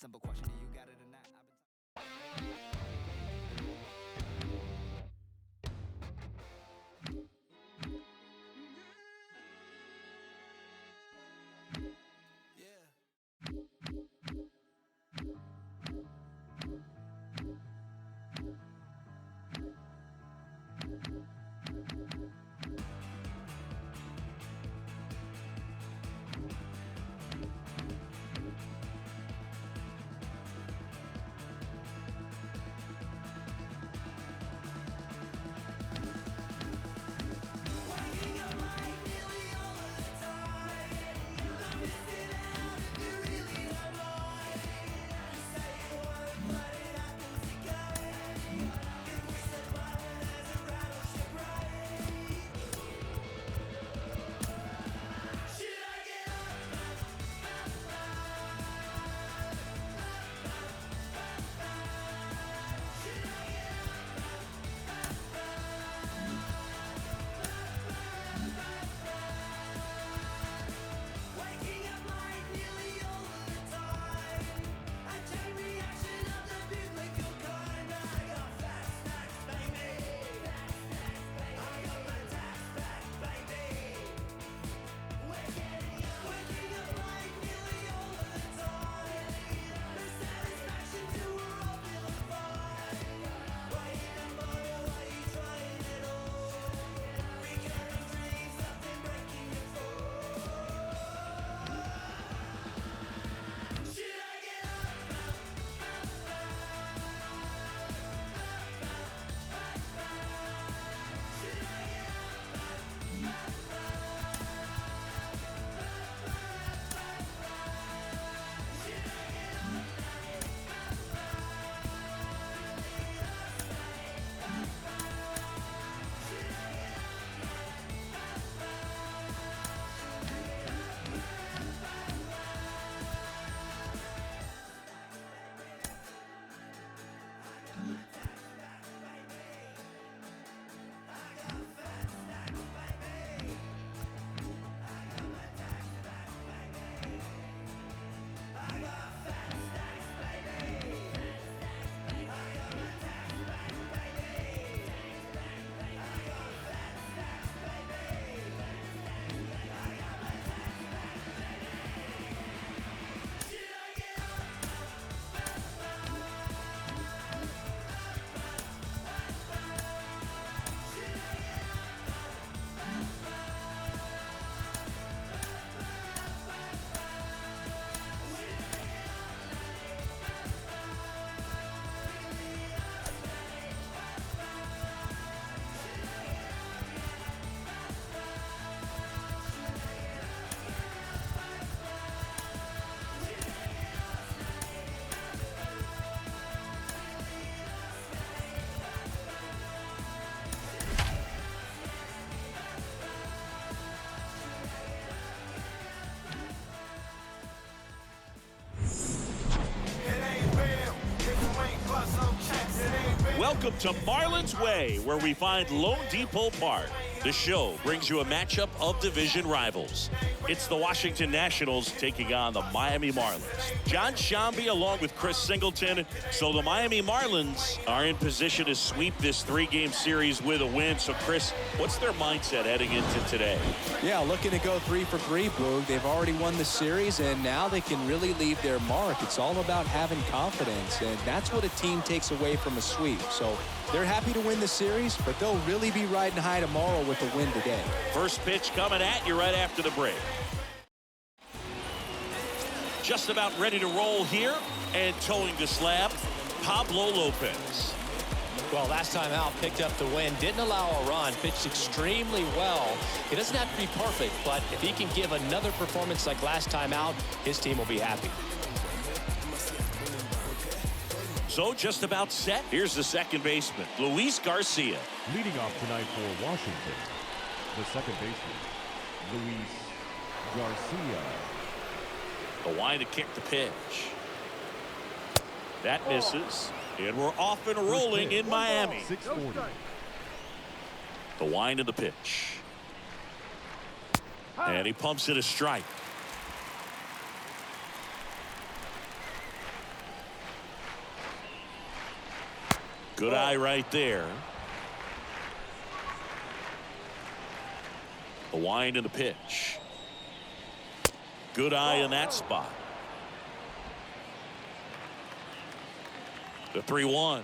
simple question, do you got it or not? Welcome to Marlins Way, where we find Lone Depot Park. The show brings you a matchup of division rivals. It's the Washington Nationals taking on the Miami Marlins. John Shambi along with Chris Singleton. So the Miami Marlins are in position to sweep this three-game series with a win. So, Chris, what's their mindset heading into today? Yeah, looking to go 3 for 3, Boog. They've already won the series, and now they can really leave their mark. It's all about having confidence, and that's what a team takes away from a sweep. So they're happy to win the series, but they'll really be riding high tomorrow with the win today. First pitch coming at you right after the break. Just about ready to roll here, and towing the slab, Pablo Lopez. Well, last time out, picked up the win, didn't allow a run, pitched extremely well. It doesn't have to be perfect, but if he can give another performance like last time out, his team will be happy. So just about set. Here's the second baseman, Luis Garcia. Leading off tonight for Washington, the second baseman, Luis Garcia. The wind to kick the pitch. That misses. And we're off and rolling in Miami. 640. The wind of the pitch. And he pumps it a strike. Good eye right there. The wind and the pitch. Good eye in that spot. The 3-1.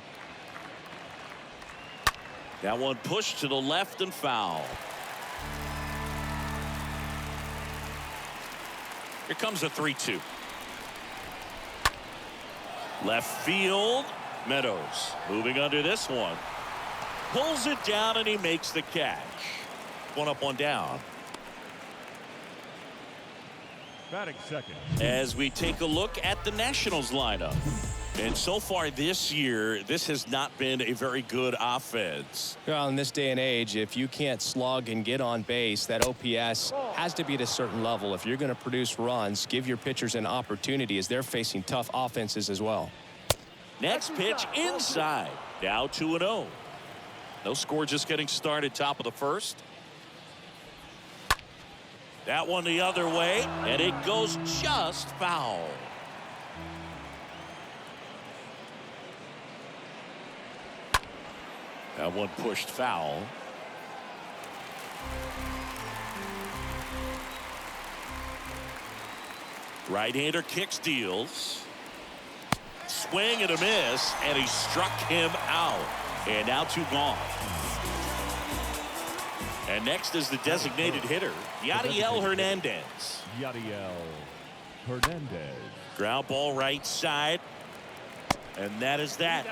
That one pushed to the left and foul. Here comes a 3-2. Left field. Meadows moving under this one. Pulls it down and he makes the catch. One up, one down. Batting second. As we take a look at the Nationals lineup. And so far this year, this has not been a very good offense. Well, in this day and age, if you can't slug and get on base, that OPS has to be at a certain level. If you're going to produce runs, give your pitchers an opportunity as they're facing tough offenses as well. Next pitch inside. Now 2-0. No score, just getting started, top of the first. That one the other way, and it goes just foul. That one pushed foul. Right-hander kicks, deals. Swing and a miss, and he struck him out. And now 2 gone. And next is the designated hitter, Yadiel Hernandez. Yadiel Hernandez. Ground ball right side. And that is that.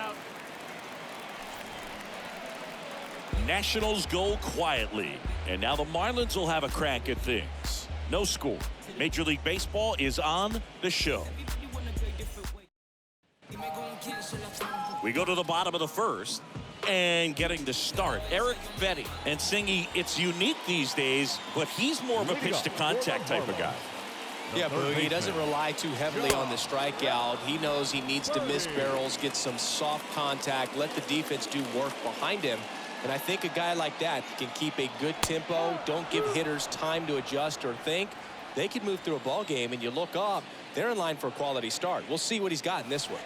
Nationals go quietly. And now the Marlins will have a crack at things. No score. Major League Baseball is on the show. We go to the bottom of the first. And getting the start, Eric Betty. And Singy, it's unique these days, but he's more of a pitch-to-contact type of guy. Yeah, Boog, he doesn't rely too heavily on the strikeout. He knows he needs to miss barrels, get some soft contact, let the defense do work behind him. And I think a guy like that can keep a good tempo, don't give hitters time to adjust or think. They can move through a ball game, and you look up, they're in line for a quality start. We'll see what he's got in this one.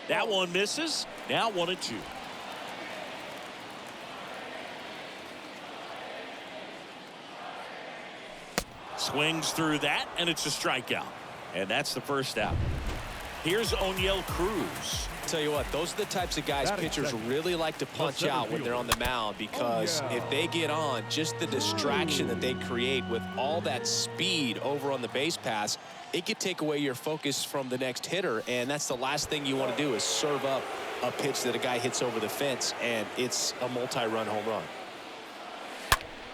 That one misses. Now 1-2. Swings through that, and it's a strikeout. And that's the first out. Here's O'Neill Cruz. Tell you what, those are the types of guys pitchers really like to punch out when they're on the mound, because if they get on, just the distraction that they create with all that speed over on the base pass, it could take away your focus from the next hitter, and that's the last thing you want to do is serve up a pitch that a guy hits over the fence, and it's a multi-run home run.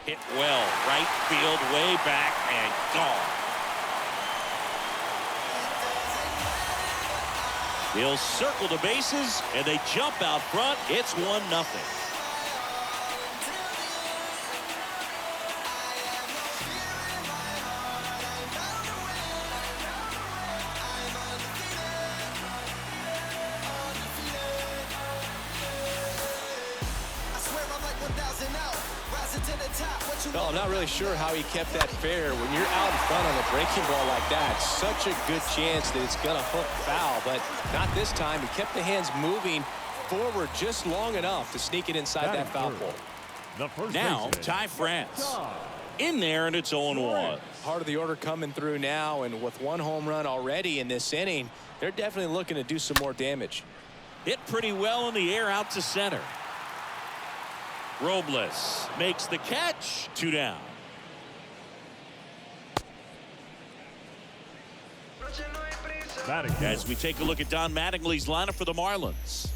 Hit well, right field, way back, and gone. He'll circle the bases, and they jump out front. It's 1-0. Well, I'm not really sure how he kept that fair. When you're out in front on a breaking ball like that, such a good chance that it's going to hook foul, but not this time. He kept the hands moving forward just long enough to sneak it inside that foul pole. Now, Ty France in there, and it's 0-1. Part of the order coming through now, and with 1 home run already in this inning, they're definitely looking to do some more damage. Hit pretty well in the air out to center. Robles makes the catch. 2 down. As we take a look at Don Mattingly's lineup for the Marlins.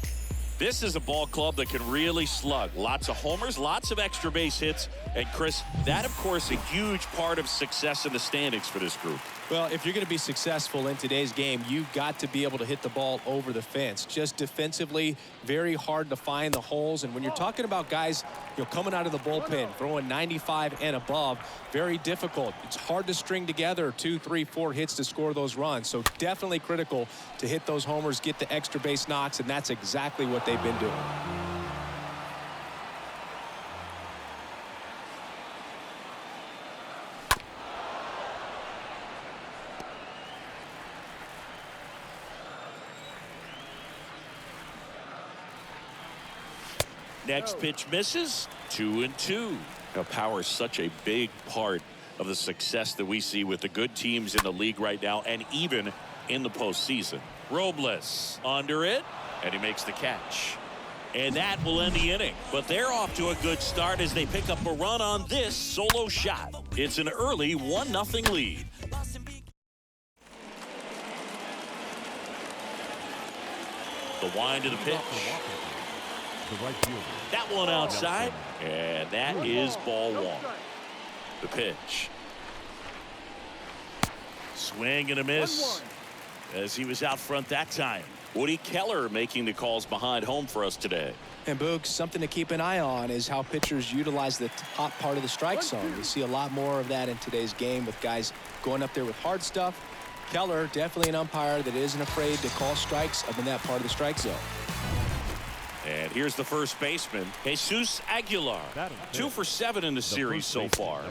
This is a ball club that can really slug. Lots of homers, lots of extra base hits. And Chris, that of course a huge part of success in the standings for this group. Well, if you're going to be successful in today's game, you've got to be able to hit the ball over the fence. Just defensively, very hard to find the holes. And when you're talking about guys, coming out of the bullpen, throwing 95 and above, very difficult. It's hard to string together 2, 3, 4 hits to score those runs. So definitely critical to hit those homers, get the extra base knocks, and that's exactly what they've been doing. Next pitch misses. 2-2. Now, power is such a big part of the success that we see with the good teams in the league right now, and even in the postseason. Robles under it, and he makes the catch. And that will end the inning. But they're off to a good start as they pick up a run on this solo shot. It's an early 1-0 lead. The wind to the pitch. That one outside, and that is ball one. The pitch. Swing and a miss as he was out front that time. Woody Keller making the calls behind home for us today. And Boog, something to keep an eye on is how pitchers utilize the top part of the strike zone. We see a lot more of that in today's game with guys going up there with hard stuff. Keller, definitely an umpire that isn't afraid to call strikes up in that part of the strike zone. And here's the first baseman, Jesus Aguilar. 2 for 7 in the series so far.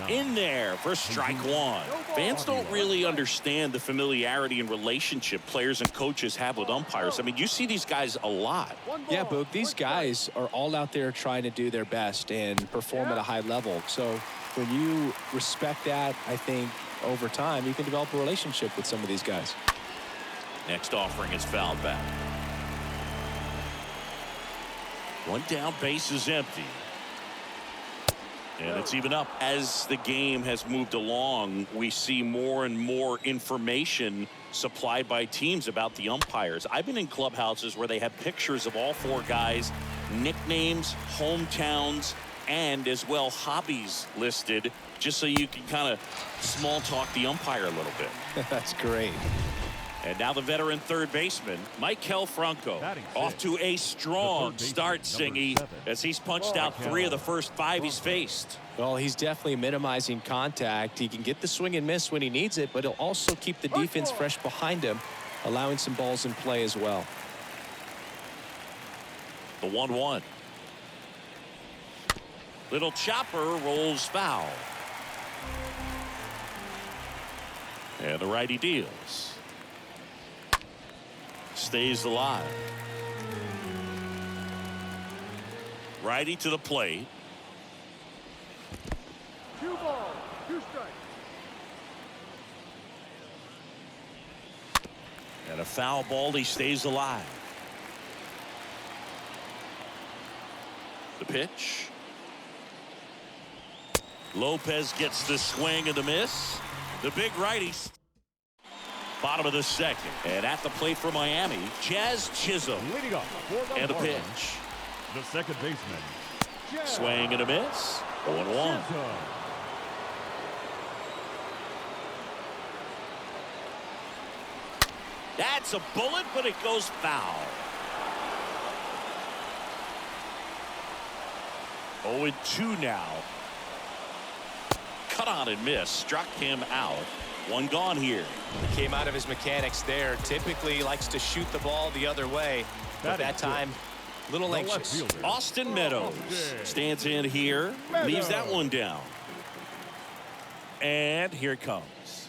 In there for strike one. Fans don't really understand the familiarity and relationship players and coaches have with umpires. I mean, you see these guys a lot. Yeah, Boog, these guys are all out there trying to do their best and perform at a high level. So when you respect that, I think over time you can develop a relationship with some of these guys. Next offering is fouled back. One down, base is empty. And it's even up. As the game has moved along, we see more and more information supplied by teams about the umpires. I've been in clubhouses where they have pictures of all 4 guys, nicknames, hometowns, and as well hobbies listed, just so you can kind of small talk the umpire a little bit. That's great. And now the veteran third baseman, Maikel Franco, off to a strong start, Singy, as he's punched out 3 of the first 5 he's faced. Well, he's definitely minimizing contact. He can get the swing and miss when he needs it, but he'll also keep the defense fresh behind him, allowing some balls in play as well. The 1-1. Little chopper rolls foul. And the righty deals. Stays alive. Righty to the plate. 2 balls, 2 strikes. And a foul ball. He stays alive. The pitch. Lopez gets the swing and the miss. The big righties. Bottom of the second, and at the plate for Miami, Jazz Chisholm. Leading up for the and a Marlins, pitch. the second baseman. Swing and a miss. 0-1. That's a bullet, but it goes foul. 0-2 now. Cut on and miss. Struck him out. 1 gone here. Came out of his mechanics there. Typically likes to shoot the ball the other way, but that time a little anxious. Austin Meadows stands in here, leaves that one down. And here it comes.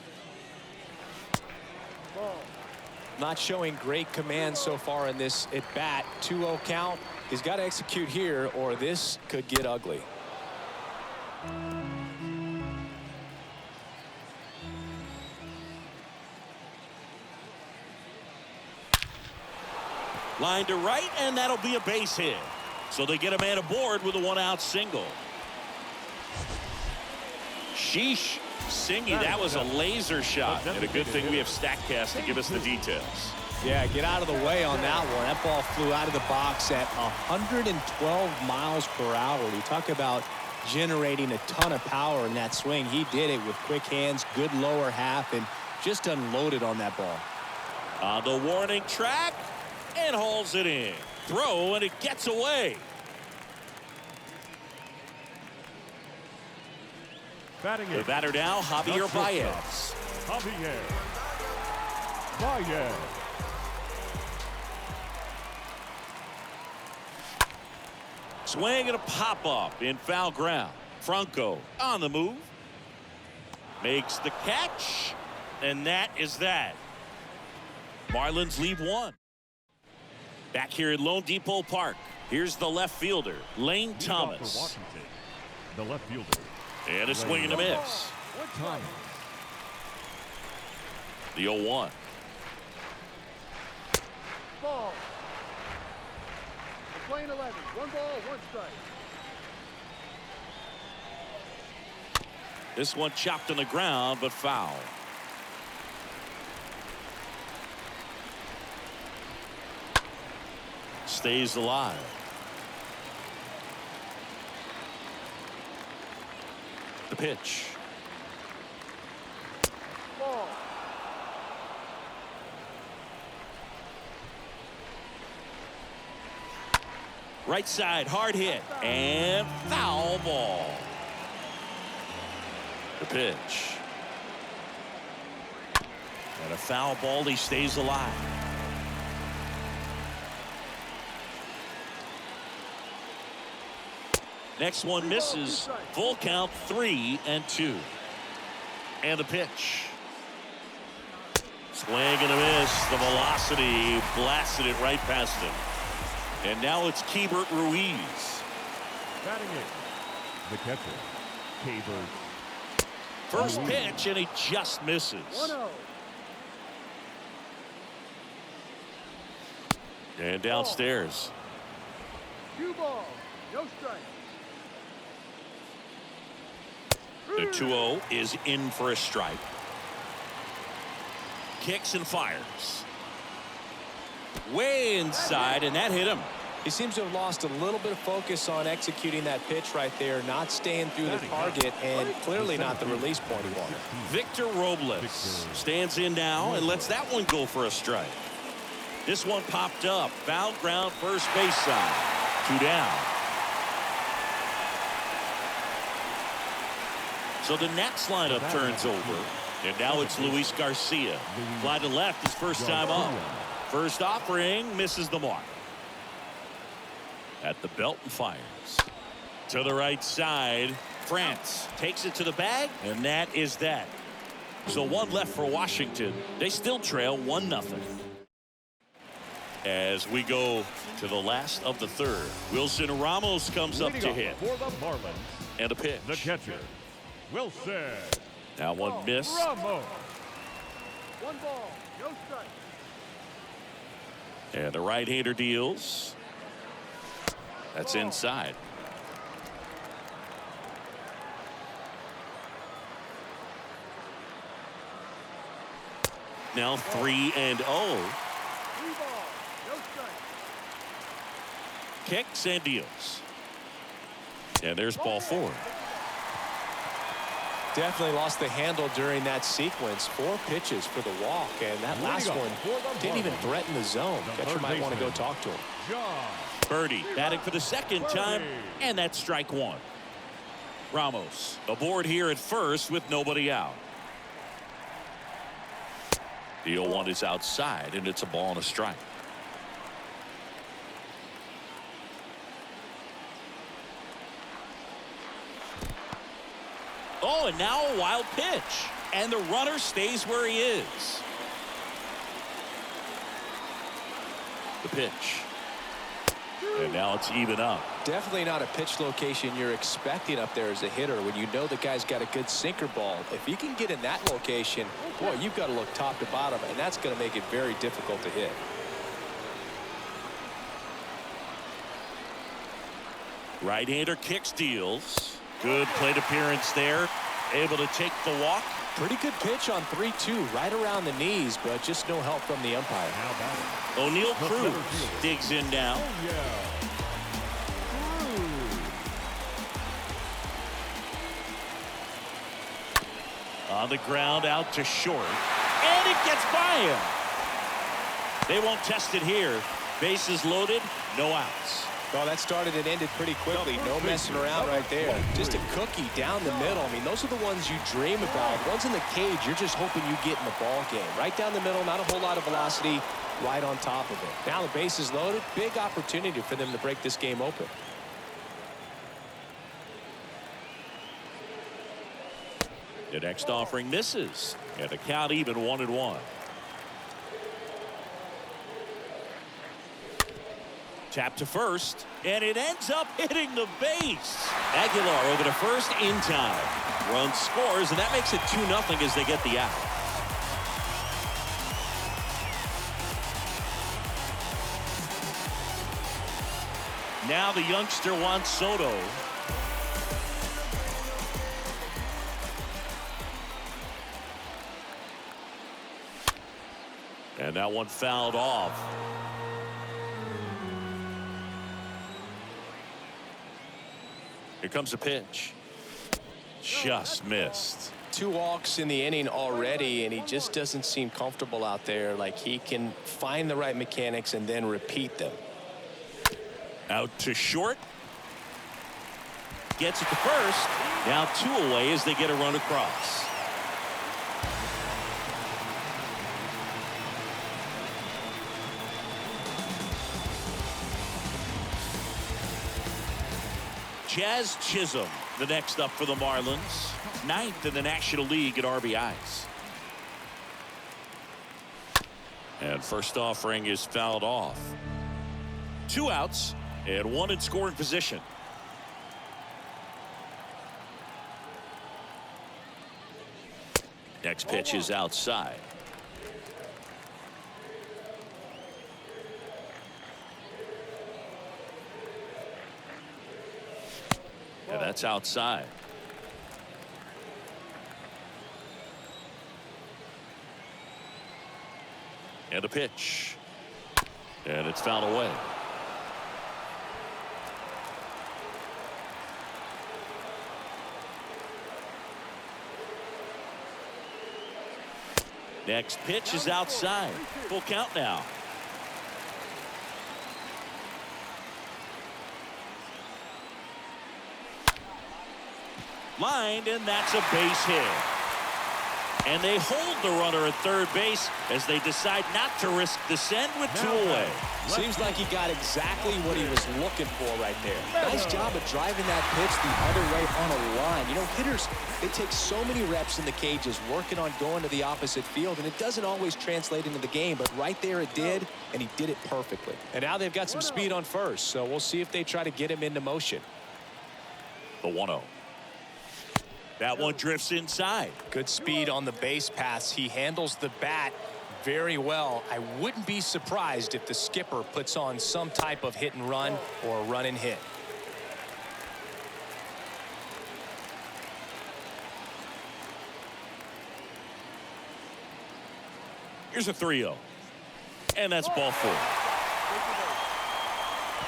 Not showing great command so far in this at bat. 2-0 count. He's got to execute here or this could get ugly. Line to right, and that'll be a base hit. So they get a man aboard with a 1-out single. Sheesh. Singy, that was a laser shot. And a good thing we have StatCast to give us the details. Yeah, get out of the way on that one. That ball flew out of the box at 112 miles per hour. We talk about generating a ton of power in that swing. He did it with quick hands, good lower half, and just unloaded on that ball. On the warning track. And hauls it in. Throw, and it gets away. The batter now, Javier Baez. Baez. Swing and a pop-up in foul ground. Franco on the move. Makes the catch. And that is that. Marlins lead 1. Back here at Lone Depot Park. Here's the left fielder, Lane Leadoff Thomas. for Washington, the left fielder. And a swing and a miss. Thomas. The 0-1. Ball. We're playing 11. 1 ball, 1 strike. This one chopped on the ground, but foul. Stays alive. The pitch. Ball. Right side, hard hit, and foul ball. The pitch. And a foul ball, he stays alive. Next one misses. Full count, 3-2. And the pitch. Swing and a miss. The velocity blasted it right past him. And now it's Keibert Ruiz. Batting it, the catcher, Keibert. First pitch, and he just misses. 1-0. And downstairs. 2 balls, no strike. The 2-0 is in for a strike. Kicks and fires. Way inside, and that hit him. He seems to have lost a little bit of focus on executing that pitch right there, not staying through the target, and clearly not the release point he wanted. Victor Robles stands in now and lets that one go for a strike. This one popped up. Foul ground, first base side. 2 down. So the Nats lineup turns over. And now it's Luis Garcia. Fly to left his first time up. First offering misses the mark. At the belt and fires. To the right side. France takes it to the bag, and that is that. So 1 left for Washington. They still trail 1-0. As we go to the last of the third, Wilson Ramos comes up to hit. For the Marlins, And a pitch. the catcher, Wilson Now one miss. Ramos. 1 ball, no strike. And the right-hander deals. That's inside. Now 3-0. 3 balls, no strike. Kicks and deals. And there's ball 4. Definitely lost the handle during that sequence. 4 pitches for the walk, and that last one didn't even threaten the zone. Catcher might want to go talk to him. John Birdie batting for the second time, and that's strike 1. Ramos aboard here at first with nobody out. The 0-1 is outside, and it's a ball and a strike. Oh, and now a wild pitch, and the runner stays where he is. The pitch. And now it's even up. Definitely not a pitch location you're expecting up there as a hitter when you know the guy's got a good sinker ball. If you can get in that location, boy, you've got to look top to bottom, and that's going to make it very difficult to hit. Right-hander kicks, deals. Good plate appearance there. Able to take the walk. Pretty good pitch on 3-2, right around the knees, but just no help from the umpire. now batting. O'Neal The Cruz center fielder. digs in now. Oh yeah. On the ground, out to short. And it gets by him. They won't test it here. Bases loaded, no outs. Well, that started and ended pretty quickly. No messing around right there. Just a cookie down the middle. I mean, those are the ones you dream about. Ones in the cage, you're just hoping you get in the ball game. Right down the middle, not a whole lot of velocity, right on top of it. Now the base is loaded. Big opportunity for them to break this game open. The next offering misses. And the count even 1-1. Tap to first, and it ends up hitting the base. Aguilar over to first in time. Run scores, and that makes it 2-0 as they get the out. Now the youngster Juan Soto. And that one fouled off. Here comes a pitch. Just missed. 2 walks in the inning already, and he just doesn't seem comfortable out there. Like he can find the right mechanics and then repeat them. Out to short. Gets it to first. Now 2 away as they get a run across. Jazz Chisholm, the next up for the Marlins. 9th in the National League at RBIs. And first offering is fouled off. 2 outs and 1 in scoring position. Next pitch is outside. Yeah, that's outside. And a pitch. And it's fouled away. Next pitch is outside. Full count now. Lined, and that's a base hit. And they hold the runner at third base as they decide not to risk the send with 2 away. Seems like he got exactly what he was looking for right there. Nice job of driving that pitch the other way on a line. You know, hitters, they take so many reps in the cages working on going to the opposite field, and it doesn't always translate into the game, but right there it did, and he did it perfectly. And now they've got some speed on first, so we'll see if they try to get him into motion. The 1-0. That one drifts inside. Good speed on the base pass. He handles the bat very well. I wouldn't be surprised if the skipper puts on some type of hit and run or a run and hit. Here's a 3-0. And that's ball 4.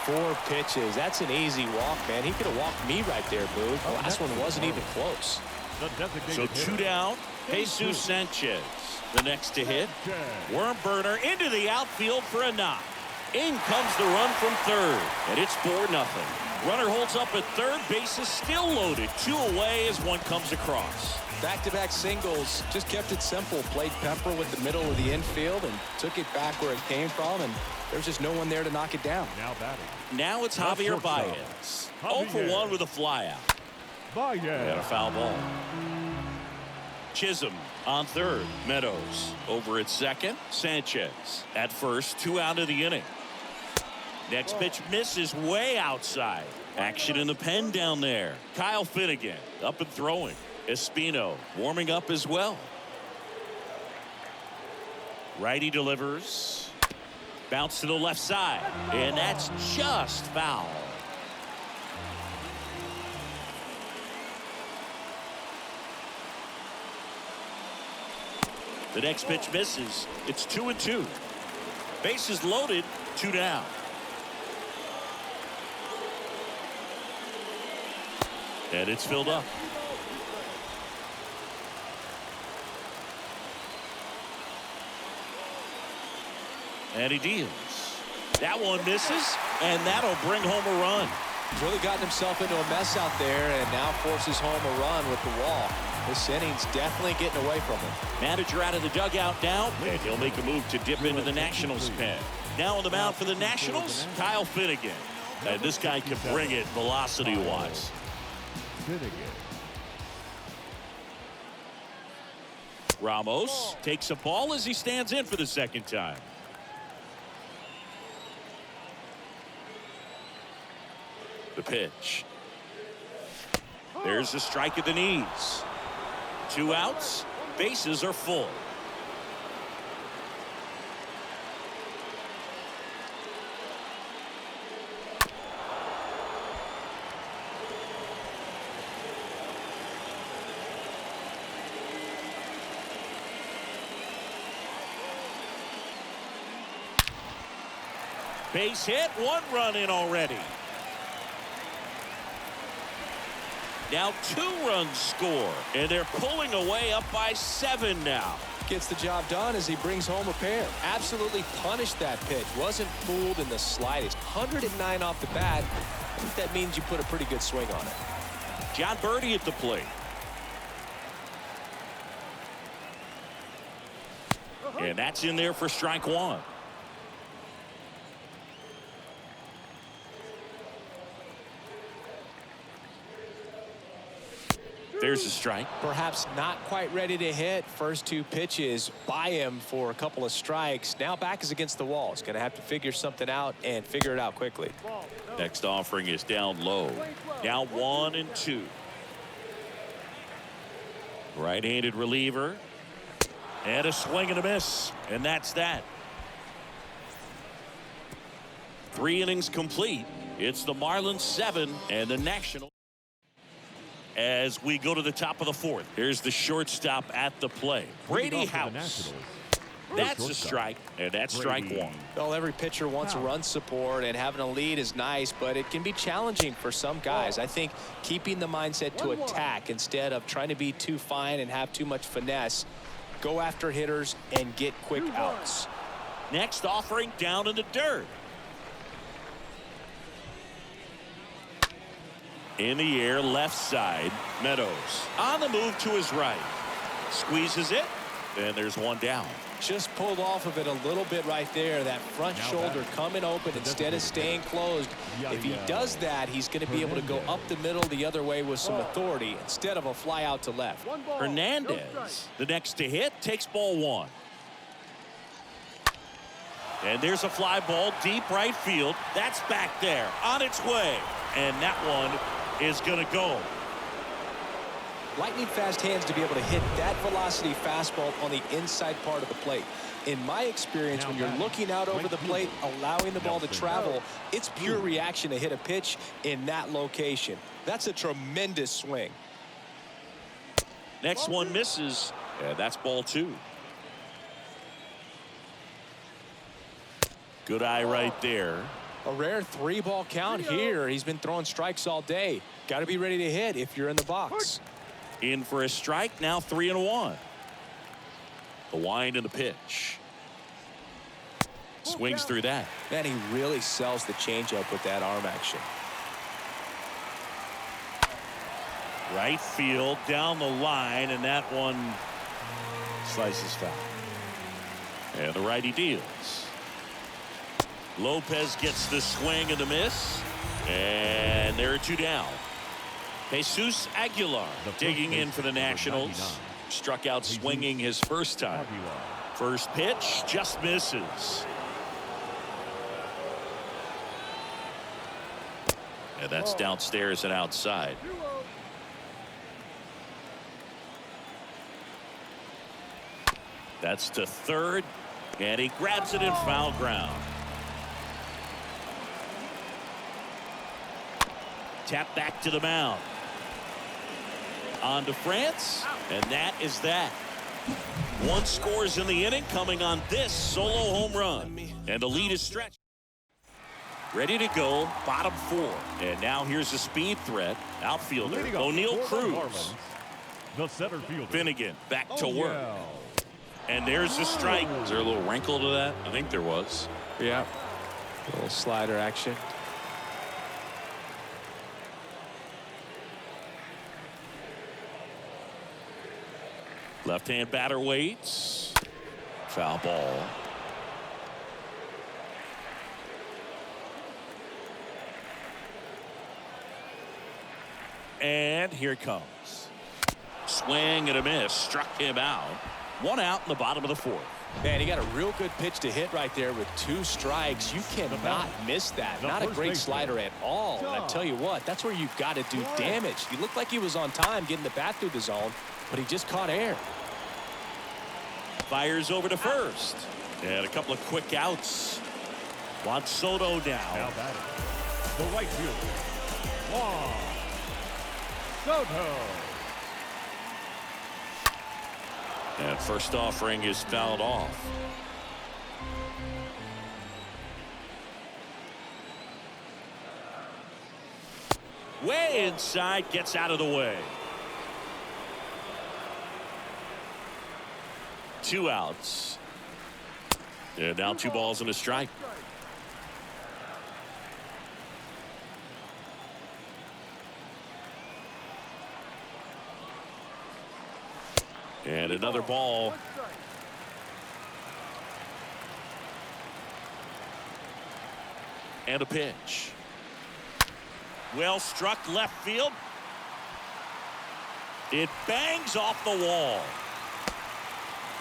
4 pitches. That's an easy walk, man. He could have walked me right there, Boo. The last one wasn't even close. So 2 down. Jesus Sanchez, the next to hit. Worm burner into the outfield for a knock. In comes the run from third, and it's 4-0. Runner holds up at third. Base is still loaded. 2 away as one comes across. Back-to-back singles, just kept it simple. Played Pepper with the middle of the infield and took it back where it came from, and there's just no one there to knock it down. Now batting. Now it's Javier Baez. 0 for 1 with a flyout. And a foul ball. Chisholm on third. Meadows over at second. Sanchez at first. 2 out of the inning. Next pitch misses way outside. Action in the pen down there. Kyle Finnegan up and throwing. Espino warming up as well. Righty delivers. Bounce to the left side. And that's just foul. The next pitch misses. It's 2-2. Bases loaded. 2 down. And it's filled up. And he deals. That one misses, and that'll bring home a run. He's really gotten himself into a mess out there and now forces home a run with the walk. This inning's definitely getting away from him. Manager out of the dugout now, and he'll make a move to dip into the Nationals pen. Now on the mound for the Nationals, Kyle Finnegan. And this guy can bring it velocity-wise. Ramos takes a ball as he stands in for the second time. The pitch. There's a strike at the knees. 2 outs. Bases are full. Base hit, 1 run in already. Now 2 runs score, and they're pulling away up by 7 now. Gets the job done as he brings home a pair. Absolutely punished that pitch. Wasn't fooled in the slightest. 109 off the bat. I think that means you put a pretty good swing on it. John Birdie at the plate. And that's in there for strike 1. There's a strike. Perhaps not quite ready to hit. First 2 pitches by him for a couple of strikes. Now back is against the wall. He's going to have to figure something out and figure it out quickly. Next offering is down low. Now 1-2. Right-handed reliever. And a swing and a miss. And that's that. 3 innings complete. It's the Marlins 7 and the Nationals. As we go to the top of the 4th, here's the shortstop at the plate. Brady House. That's a strike, and that's strike 1. Well, every pitcher wants run support, and having a lead is nice, but it can be challenging for some guys. I think keeping the mindset to attack instead of trying to be too fine and have too much finesse, go after hitters and get quick outs. Next offering down in the dirt. In the air, left side. Meadows on the move to his right. Squeezes it, and there's 1 down. Just pulled off of it a little bit right there. That front shoulder coming open instead of staying closed. If he does that, he's going to be able to go up the middle the other way with some authority instead of a fly out to left. Hernandez, the next to hit, takes ball 1. And there's a fly ball deep right field. That's back there on its way. And that one is going to go. Lightning fast hands to be able to hit that velocity fastball on the inside part of the plate. In my experience, when you're looking out over the plate, allowing the ball to travel, it's pure reaction to hit a pitch in that location. That's a tremendous swing. Next one misses, and that's ball 2. Good eye right there. A rare 3-ball count here. He's been throwing strikes all day. Got to be ready to hit if you're in the box. In for a strike, now 3-1. The wind and the pitch. Swings through that. Man, he really sells the changeup with that arm action. Right field, down the line, and that one slices foul. And the righty deals. Lopez gets the swing and the miss, and there are 2 down. Jesus Aguilar digging in for the Nationals. Struck out swinging his first time. First pitch just misses. And that's downstairs and outside. That's to third, and he grabs it in foul ground. Tap back to the mound. On to France, and that is that. 1 scores in the inning, coming on this solo home run. And the lead is stretched. Ready to go, bottom 4. And now here's a speed threat. Outfielder O'Neal Cruz. The center fielder. Finnegan back to work. And there's the strike. Is there a little wrinkle to that? I think there was. Yeah. A little slider action. Left-hand batter waits. Foul ball. And here it comes. Swing and a miss. Struck him out. 1 out in the bottom of the 4th. Man, he got a real good pitch to hit right there with 2 strikes. You cannot miss that. Not a great slider at all. And I tell you what, that's where you've got to do damage. He looked like he was on time getting the bat through the zone, but he just caught air. Fires over to first. And a couple of quick outs. Juan Soto now. batting, the right fielder, Juan Soto. And first offering is fouled off. Way inside, gets out of the way. 2 outs. And now 2 balls and a strike. And another ball. And a pitch. Well struck left field. It bangs off the wall.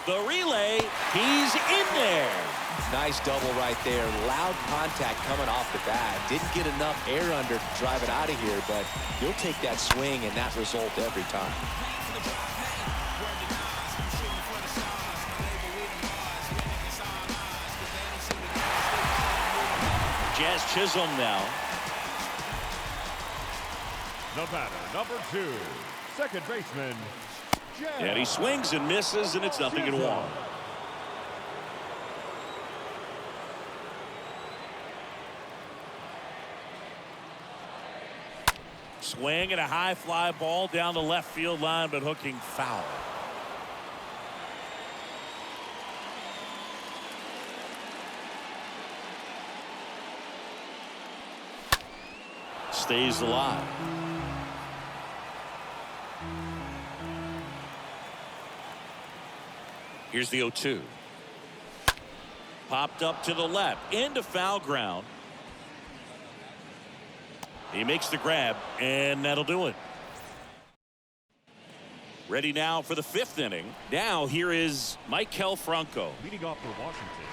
The relay, he's in there. Nice double right there. Loud contact coming off the bat. Didn't get enough air under to drive it out of here, but you'll take that swing and that result every time. Jazz Chisholm now. The batter, number 2, second baseman, And he swings and misses, and it's 0-1. Swing and a high fly ball down the left field line, but hooking foul. Stays alive. Here's the 0-2. Popped up to the left into foul ground. He makes the grab, and that'll do it. Ready now for the 5th inning. Now here is Maikel Franco. leading off for Washington,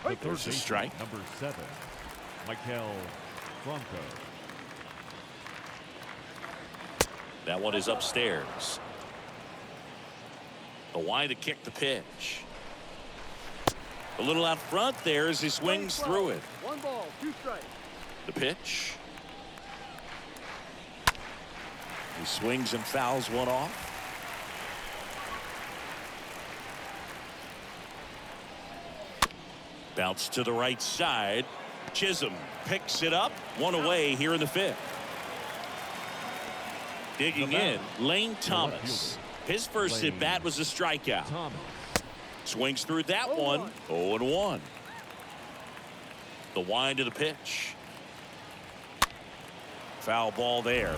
the third There's a baseman, strike. number 7, Maikel Franco. That one is upstairs. The wind to kick the pitch. A little out front there as he swings through it. 1 ball, 2 strikes. The pitch. He swings and fouls one off. Bounce to the right side. Chisholm picks it up. 1 away here in the 5th. Digging in, Lane Thomas. His first at bat was a strikeout. Thomas. Swings through that one. 0-1. The wind to the pitch. Foul ball there.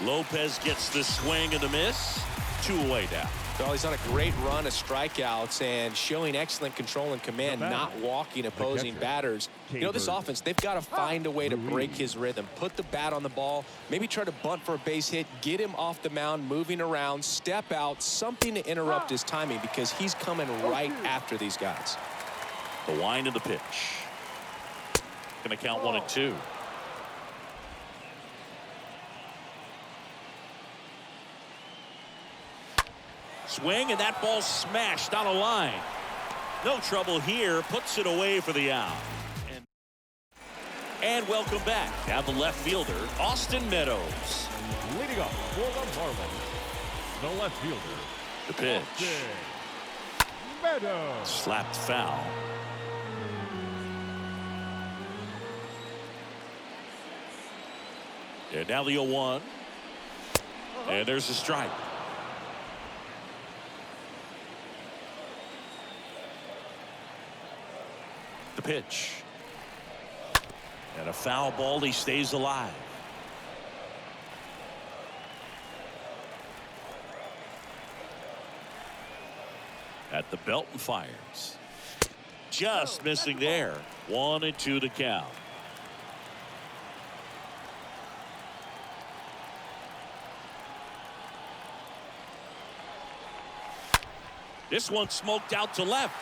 Lopez gets the swing and the miss. 2 away now. Well, he's on a great run of strikeouts and showing excellent control and command, not walking opposing batters. You know, this offense, they've got to find a way to break his rhythm. Put the bat on the ball, maybe try to bunt for a base hit, get him off the mound, moving around, step out, something to interrupt his timing because he's coming right after these guys. The wind of the pitch. Going to count 1-2. Swing, and that ball smashed on a line. No trouble here. Puts it away for the out. And welcome back. Now the left fielder, Austin Meadows. Leading up for the Marlins, the left fielder, The pitch. Austin Meadows. Slapped foul. And now the 0-1. And there's a strike. The pitch. And a foul ball. He stays alive. At the belt and fires. Just missing there. 1-2 to count. This one smoked out to left.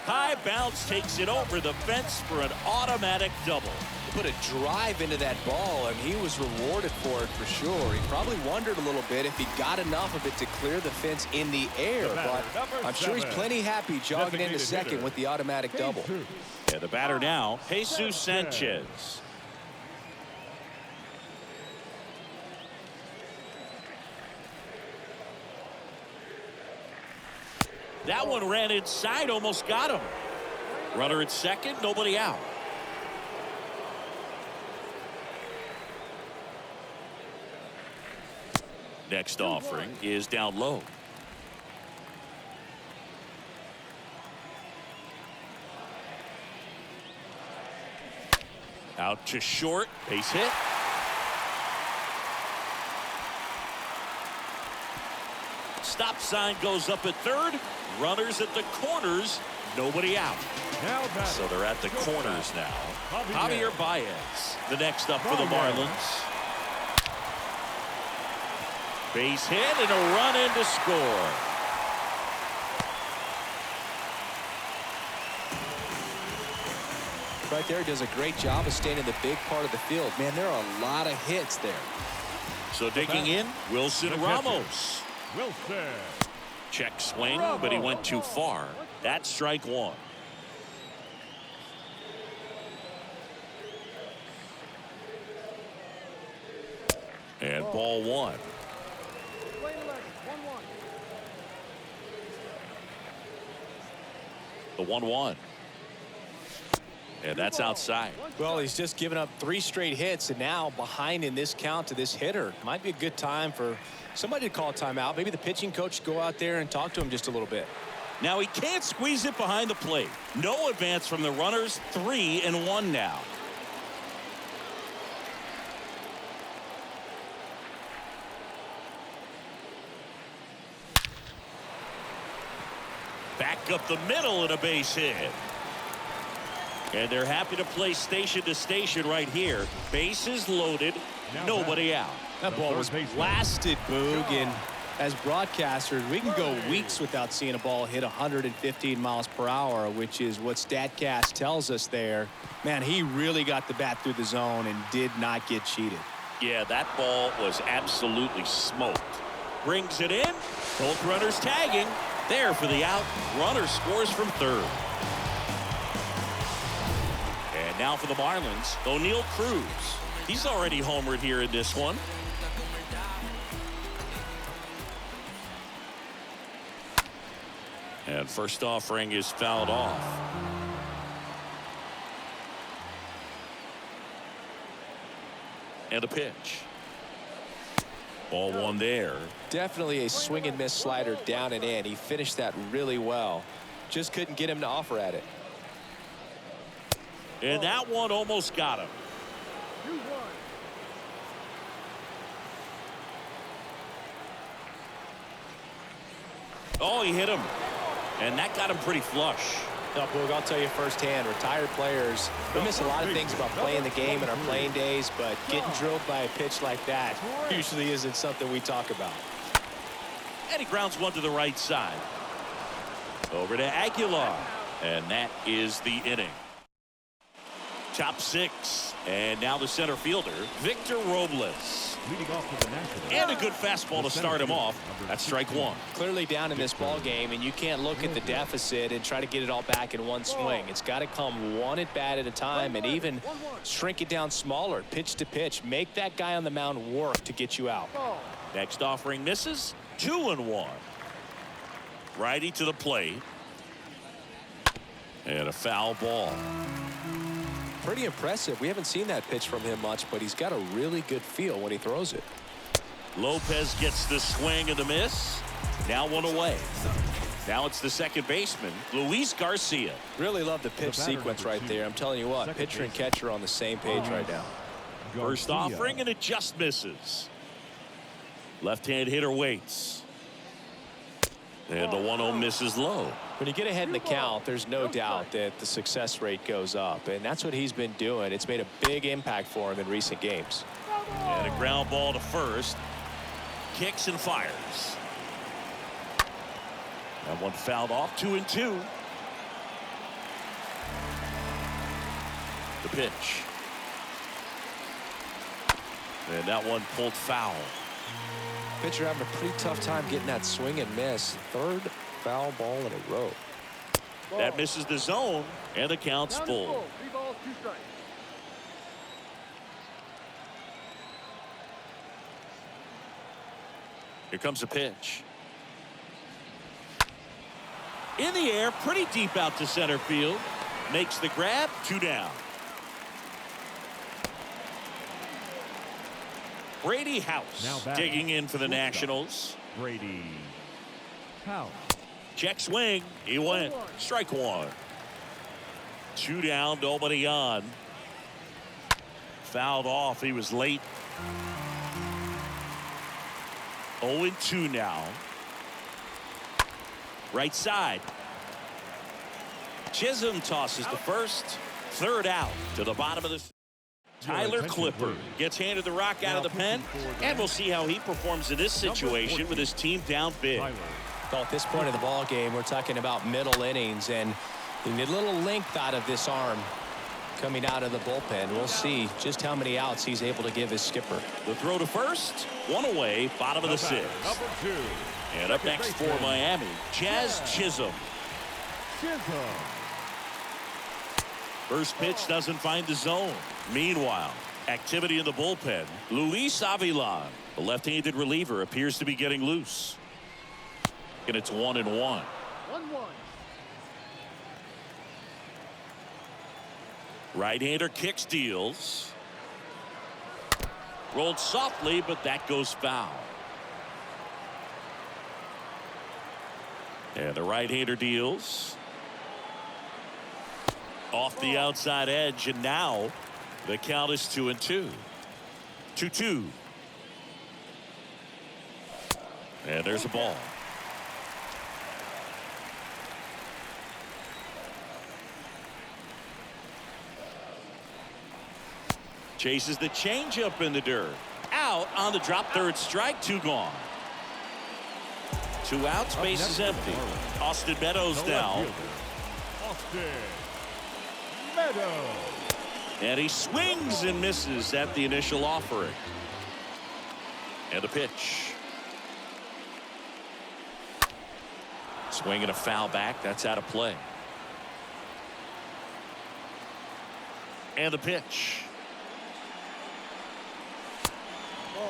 High bounce takes it over the fence for an automatic double. Put a drive into that ball, and he was rewarded for it for sure. He probably wondered a little bit if he got enough of it to clear the fence in the air, but I'm sure he's plenty happy jogging into second with the automatic double. And the batter now, Jesus Sanchez. That one ran inside, almost got him. Runner at second, nobody out. Next offering is down low. Out to short, base hit. Stop sign goes up at third. Runners at the corners, nobody out. So they're at the corners now. Javier Baez, the next up for the Marlins. Base hit and a run in to score. Right there, does a great job of staying in the big part of the field. Man, there are a lot of hits there. So digging in, Wilson Ramos. Wilson. Check swing, but he went too far. That's strike one. And ball one. The 1-1. And that's outside. Well, he's just given up 3 straight hits, and now behind in this count to this hitter. Might be a good time for somebody to call a timeout. Maybe the pitching coach go out there and talk to him just a little bit. Now he can't squeeze it behind the plate. No advance from the runners. 3-1 now. Back up the middle and a base hit. And they're happy to play station to station right here. Bases loaded, nobody out. That ball was blasted, Boog, and as broadcasters, we can go weeks without seeing a ball hit 115 miles per hour, which is what StatCast tells us there. Man, he really got the bat through the zone and did not get cheated. Yeah, that ball was absolutely smoked. Brings it in. Both runners tagging. There for the out. Runner scores from third. And now for the Marlins, O'Neal Cruz. He's already homered here in this one. And first offering is fouled off. And a pitch. Ball one there. Definitely a swing and miss slider down and in. He finished that really well. Just couldn't get him to offer at it. And that one almost got him. Oh, he hit him. And that got him pretty flush. No, Boog, I'll tell you firsthand, retired players, we miss a lot of things about playing the game in our playing days, but getting drilled by a pitch like that usually isn't something we talk about. And he grounds one to the right side. Over to Aguilar. And that is the inning. Top 6. And now the center fielder, Victor Robles. Leading off with the Nationals. And a good fastball to start him off. That's strike one. Clearly down in this ball game, and you can't look at the deficit and try to get it all back in one swing. It's got to come one at bat at a time, and even shrink it down smaller, pitch to pitch. Make that guy on the mound work to get you out. Next offering misses. 2-1. Righty to the plate. And a foul ball. Pretty impressive. We haven't seen that pitch from him much, but he's got a really good feel when he throws it. Lopez gets the swing and the miss. Now one away. Now it's the second baseman, Luis Garcia. Really love the pitch sequence right there. I'm telling you what, pitcher and catcher on the same page right now. First offering, and it just misses. Left-hand hitter waits. And the 1-0 misses low. When you get ahead in the count, there's no doubt that the success rate goes up, and that's what he's been doing. It's made a big impact for him in recent games. And a ground ball to first. Kicks and fires. That one fouled off. 2-2. The pitch. And that one pulled foul. Pitcher having a pretty tough time getting that swing and miss. Third foul ball in a row. That misses the zone, and the count's Count is full. 3 balls, 2 strikes. Here comes a pitch. In the air, pretty deep out to center field. Makes the grab. 2 down. Brady House digging in for the Nationals. Brady House. Check swing. He went. Strike 1. 2 down. Nobody on. Fouled off. He was late. 0-2 now. Right side. Chisholm tosses the first. Third out to the bottom of the. Tyler Clippard gets handed the rock out of the pen, and we'll see how he performs in this situation with his team down big. Well, at this point of the ball game, we're talking about middle innings, and you need a little length out of this arm coming out of the bullpen. We'll see just how many outs he's able to give his skipper. The throw to first, 1 away, bottom of the 6th. And up next for Miami, Jazz Chisholm. First pitch doesn't find the zone. Meanwhile, activity in the bullpen. Luis Avilan, the left-handed reliever, appears to be getting loose. And it's 1-1. 1-1. Right-hander kicks, deals. Rolled softly, but that goes foul. And the right-hander deals. Off the outside edge, and now the count is 2-2. 2-2. And there's a ball. Chases the changeup in the dirt. Out on the drop, third strike, 2 gone. 2 outs, base is empty. Austin Meadows down. Austin Meadows. And he swings and misses at the initial offering. And the pitch. Swing and a foul back. That's out of play. And the pitch. Ball.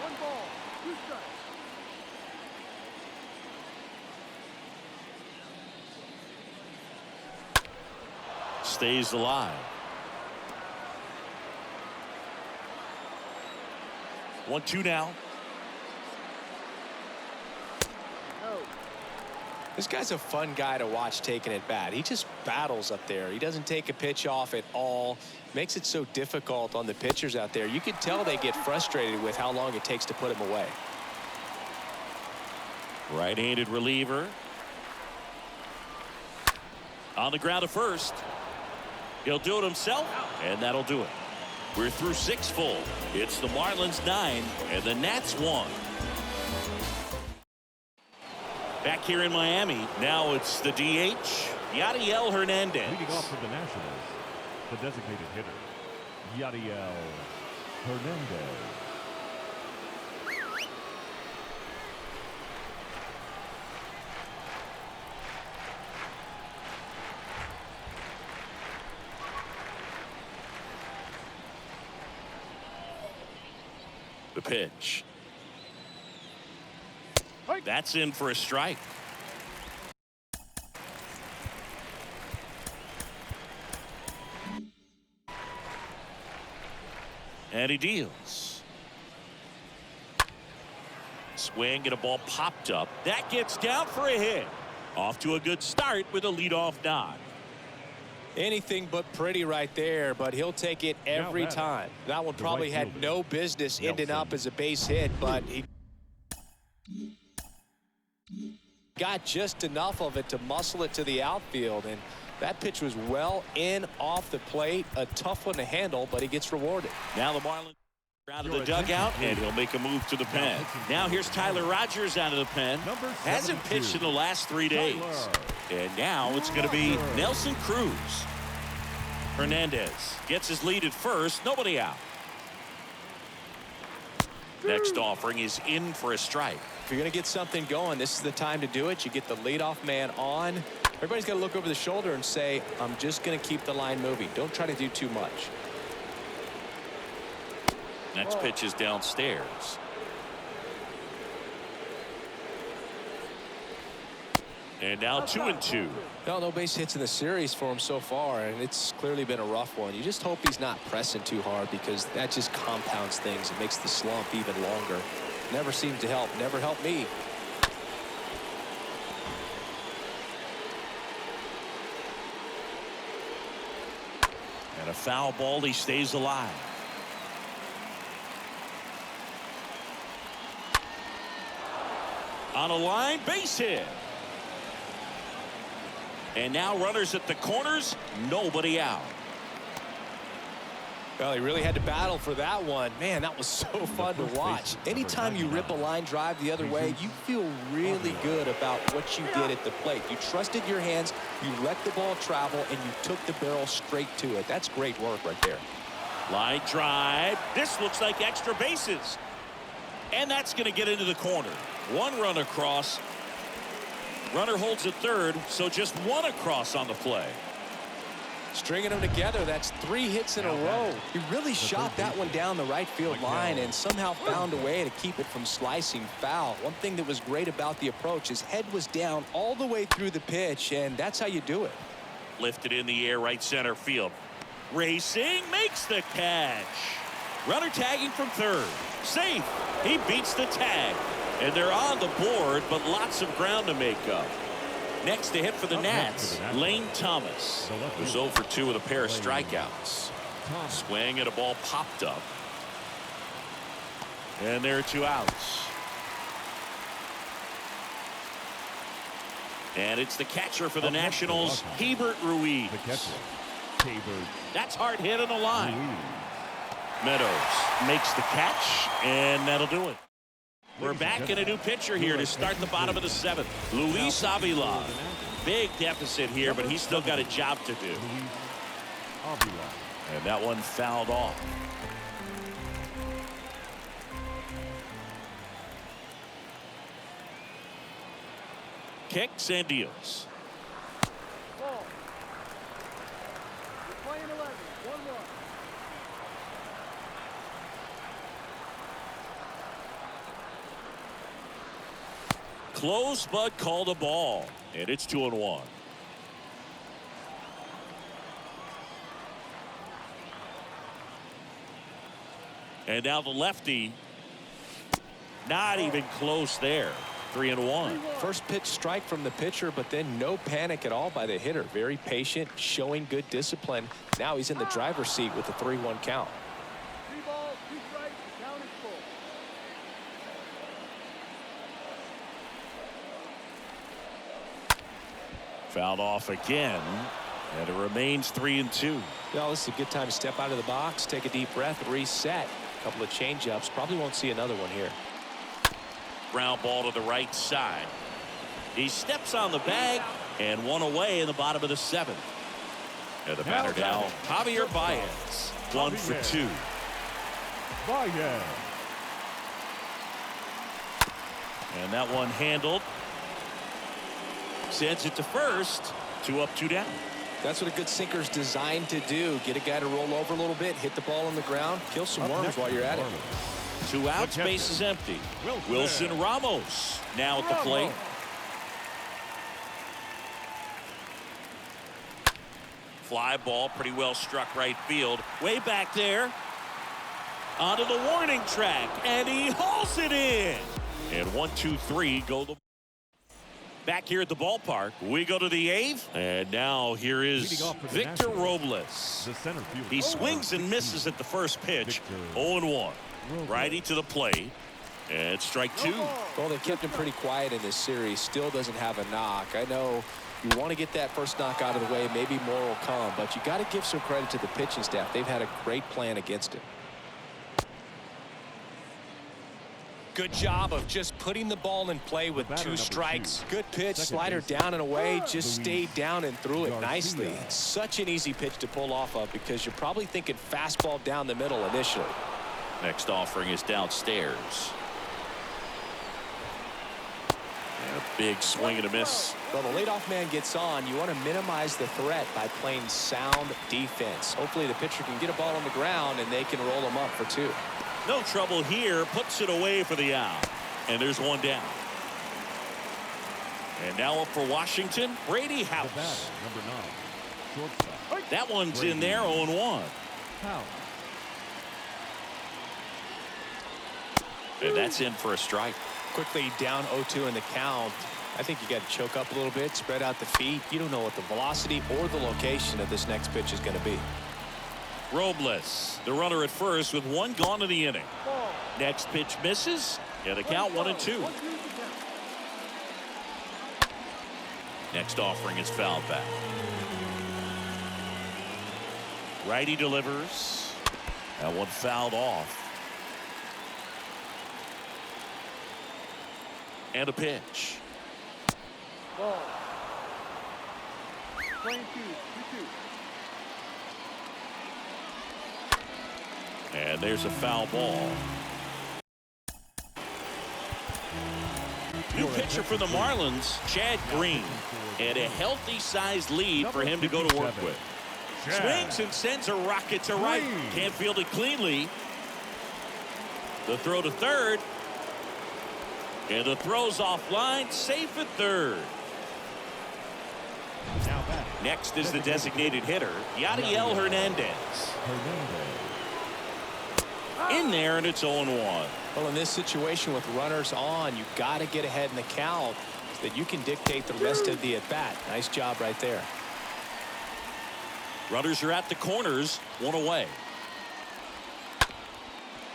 1 ball, 2 strikes. Stays alive. 1-2 now. No. This guy's a fun guy to watch taking at bat. He just battles up there. He doesn't take a pitch off at all. Makes it so difficult on the pitchers out there. You can tell they get frustrated with how long it takes to put him away. Right-handed reliever. On the ground to first. He'll do it himself, and that'll do it. We're through 6 full. It's the Marlins 9 and the Nats 1. Back here in Miami, now it's the DH, Yadiel Hernandez. Leading off for the Nationals, the designated hitter, Yadiel Hernandez. The pitch. That's in for a strike. And he deals. Swing and a ball popped up. That gets down for a hit. Off to a good start with a leadoff nod. Anything but pretty right there, but he'll take it every time. That one probably had no business ending up as a base hit, but he got just enough of it to muscle it to the outfield, and that pitch was well in off the plate. A tough one to handle, but he gets rewarded. Now the Marlins. Out of the dugout, and he'll make a move to the pen. Now here's Tyler Rogers out of the pen. Hasn't pitched in the last 3 days. And now it's going to be Nelson Cruz. Hernandez gets his lead at first. Nobody out. Next offering is in for a strike. If you're going to get something going, this is the time to do it. You get the leadoff man on. Everybody's got to look over the shoulder and say, I'm just going to keep the line moving. Don't try to do too much. Next pitch is downstairs. And now 2-2. Well, no base hits in the series for him so far, and it's clearly been a rough one. You just hope he's not pressing too hard, because that just compounds things. It makes the slump even longer. Never seemed to help. Never helped me. And a foul ball. He stays alive. On a line, base hit. And now runners at the corners, nobody out. Well, he really had to battle for that one. Man, that was so fun to watch. Anytime you rip a line drive the other way, you feel really good about what you did at the plate. You trusted your hands, you let the ball travel, and you took the barrel straight to it. That's great work right there. Line drive. This looks like extra bases. And that's going to get into the corner. One run across. Runner holds at third, so just one across on the play. Stringing them together, that's 3 hits in a row. He really shot that one down the right field line and somehow found a way to keep it from slicing foul. One thing that was great about the approach, his head was down all the way through the pitch, and that's how you do it. Lifted in the air, right center field. Racing, makes the catch. Runner tagging from third. Safe. He beats the tag. And they're on the board, but lots of ground to make up. Next to hit for the Nats, Lane Thomas, who's 0 for 2 with a pair of strikeouts. Swing and a ball popped up. And there are 2 outs. And it's the catcher for the Nationals, Hebert Ruiz. That's hard hit on the line. Meadows makes the catch, and that'll do it. We're back in a new pitcher here to start the bottom of the 7th. Luis Avila. Big deficit here, but he's still got a job to do. And that one fouled off. Kicks and deals. Ball. You're playing 11. 1-1. Close, but called a ball. And it's 2-1. And now the lefty. Not even close there. 3-1. First pitch strike from the pitcher, but then no panic at all by the hitter. Very patient, showing good discipline. Now he's in the driver's seat with a 3-1 count. 3 balls, 2 strikes, the count is full. Fouled off again, and it remains 3-2. Well, this is a good time to step out of the box, take a deep breath, reset. A couple of change-ups. Probably won't see another one here. Ground ball to the right side. He steps on the bag, and one away in the bottom of the 7th. And the batter now, Javier Baez. 1 for 2. And that one handled. Sends it to first. 2 up, 2 down. That's what a good sinker's designed to do. Get a guy to roll over a little bit, hit the ball on the ground, kill some worms while you're at it. 2 outs, base is empty. Wilson Ramos now at the plate. Fly ball, pretty well struck right field. Way back there. Onto the warning track, and he hauls it in. And 1, 2, 3 go the. Back here at the ballpark, we go to the 8th, and now here is Victor Robles. He swings and misses at the first pitch. 0-1. Righty to the plate, and strike 2. Well, they've kept him pretty quiet in this series. Still doesn't have a knock. I know you want to get that first knock out of the way. Maybe more will come, but you got to give some credit to the pitching staff. They've had a great plan against him. Good job of just putting the ball in play with batter, two number strikes. 2. Good pitch, Second slider baseman. down and away, just Luis stayed down and threw it Garcia. nicely. Such an easy pitch to pull off of because you're probably thinking fastball down the middle initially. Next offering is downstairs. And a big swing and a miss. Well, the leadoff man gets on. You want to minimize the threat by playing sound defense. Hopefully the pitcher can get a ball on the ground and they can roll him up for 2. No trouble here. Puts it away for the out. And there's one down. And now up for Washington, Brady The batter, House. number 9. Shortstop. That one's in Brady there, 0-1. House. And that's in for a strike. Quickly down 0-2 in the count. I think you got to choke up a little bit, spread out the feet. You don't know what the velocity or the location of this next pitch is going to be. Robles, the runner at first with 1 gone in the inning. Ball. Next pitch misses. And the count 1-2. 1-2 count. Next offering is fouled back. Righty delivers. That one fouled off. And a pitch. Ball. Playing 2-2. And there's a foul ball. New pitcher for the Marlins, Chad Green. And a healthy sized lead for him to go to work with. Swings and sends a rocket to right. Can't field it cleanly. The throw to third. And the throw's offline, safe at third. Now batting. Next is the designated hitter, Yadiel Hernandez. In there, and it's 0-1. Well, in this situation with runners on, you've got to get ahead in the count so that you can dictate the rest of the at-bat. Nice job right there. Runners are at the corners, 1 away.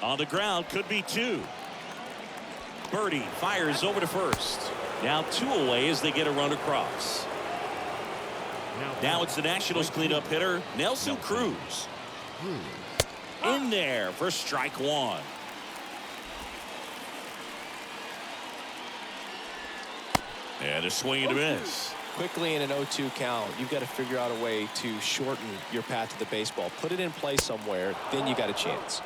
On the ground, could be 2. Birdie fires over to first. Now 2 away as they get a run across. Now it's the Nationals cleanup hitter, Nelson Cruz. In there for strike 1. And a swing and a miss. Quickly in an 0-2 count, you've got to figure out a way to shorten your path to the baseball. Put it in play somewhere, then you got a chance.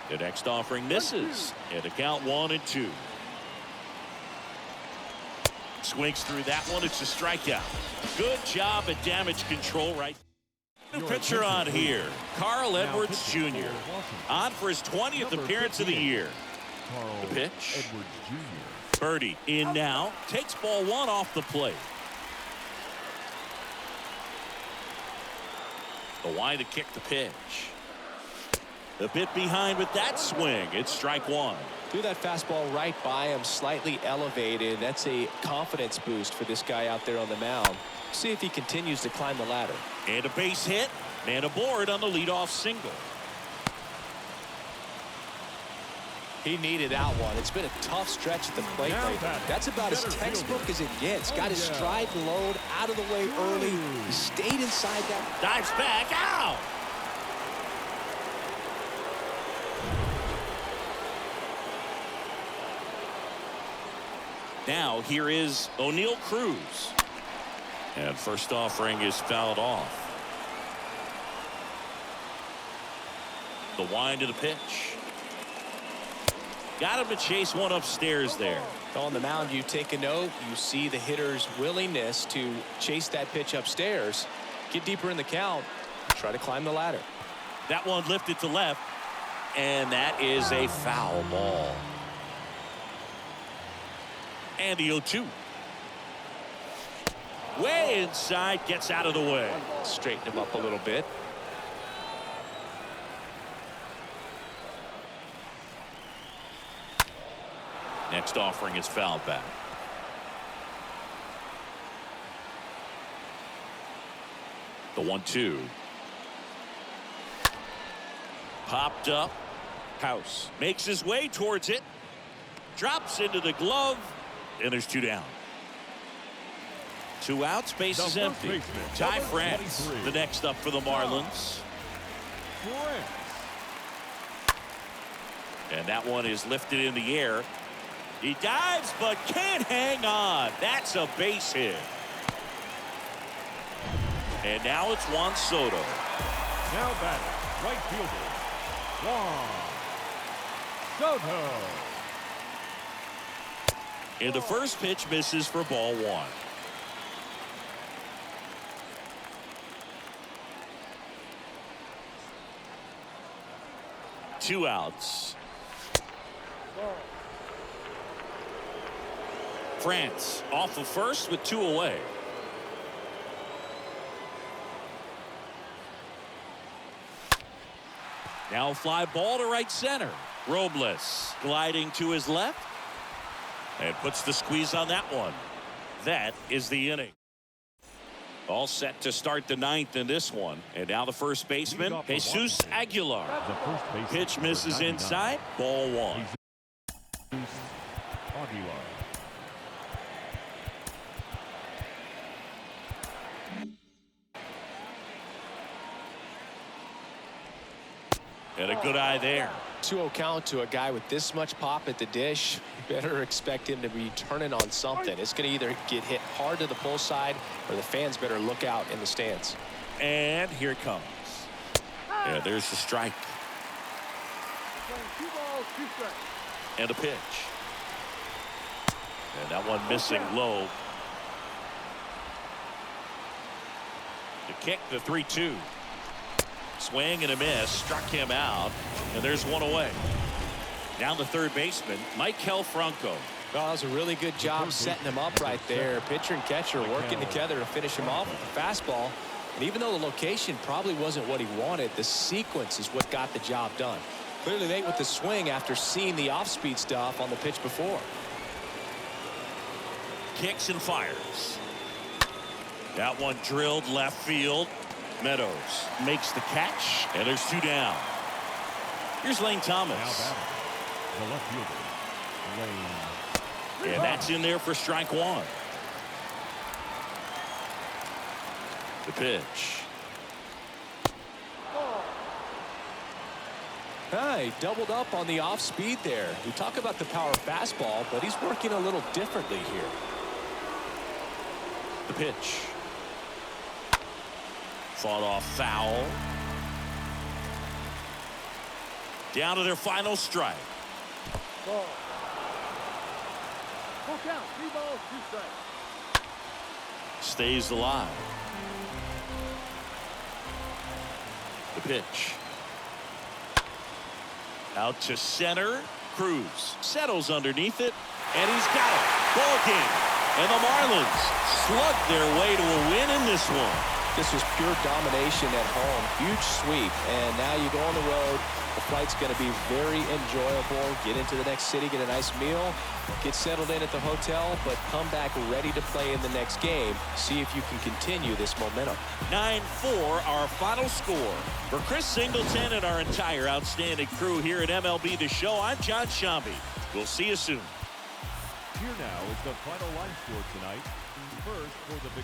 The next offering misses. And the count 1-2. Swings through that one. It's a strikeout. Good job at damage control right. New pitcher on here, Carl Edwards Jr. On for his 20th appearance of the year. The pitch. Edwards Jr. Birdie in now. Takes ball 1 off the plate. The wide to kick the pitch. A bit behind with that swing. It's strike 1. Do that fastball right by him, slightly elevated. That's a confidence boost for this guy out there on the mound. See if he continues to climb the ladder. And a base hit. Man aboard on the leadoff single. He needed that one. It's been a tough stretch at the plate lately. That's about as textbook as it gets. Got his stride and load out of the way early. He stayed inside that. Dives back out. Now here is O'Neal Cruz. And first offering is fouled off. The wind of the pitch. Got him to chase one upstairs there. On the mound, you take a note. You see the hitter's willingness to chase that pitch upstairs. Get deeper in the count. Try to climb the ladder. That one lifted to left. And that is a foul ball. And the 0-2. Way inside, gets out of the way. Straighten him up a little bit. Next offering is fouled back. The 1-2. Popped up. House makes his way towards it. Drops into the glove. And there's 2 down. 2 outs, base is empty. Ty France, the next up for the Marlins. And that one is lifted in the air. He dives but can't hang on. That's a base hit. And now it's Juan Soto. Now batting, right fielder, Juan Soto. And the first pitch misses for ball one. Two outs. France off of first with two away. Now fly ball to right center. Robles gliding to his left and puts the squeeze on that one. That is the inning. All set to start the ninth in this one. And now the first baseman, Jesus Aguilar. The first baseman, Pitch misses 99. inside. Ball one. Jesus Aguilar. And a good eye there. 2-0 count to a guy with this much pop at the dish. Better expect him to be turning on something. It's going to either get hit hard to the pull side or the fans better look out in the stands. And here it comes. Yeah, there's the strike. 2 balls, 2 strikes. And a pitch. And that one missing low. The kick, the 3-2. Swing and a miss. Struck him out. And there's one away. Now the third baseman, Michael Franco. Well, that was a really good job setting him up right there. Pitcher and catcher working together to finish him off with the fastball. And even though the location probably wasn't what he wanted, the sequence is what got the job done. Clearly late with the swing after seeing the off-speed stuff on the pitch before. Kicks and fires. That one drilled left field. Meadows makes the catch, and there's 2 down. Here's Lane Thomas. Now batting, the left fielder, Lane. And that's in there for strike one. The pitch. He doubled up on the off speed there. We talk about the power fastball, but he's working a little differently here. The pitch. Fought off foul. Down to their final strike. Ball. Full count, 3 balls, 2 strikes. Stays alive. The pitch. Out to center. Cruz settles underneath it, and he's got it. Ball game. And the Marlins slug their way to a win in this one. This was pure domination at home. Huge sweep. And now you go on the road. The flight's going to be very enjoyable. Get into the next city, get a nice meal, get settled in at the hotel, but come back ready to play in the next game. See if you can continue this momentum. 9-4, our final score. For Chris Singleton and our entire outstanding crew here at MLB The Show, I'm John Shambi. We'll see you soon. Here now is the final line score tonight. First for the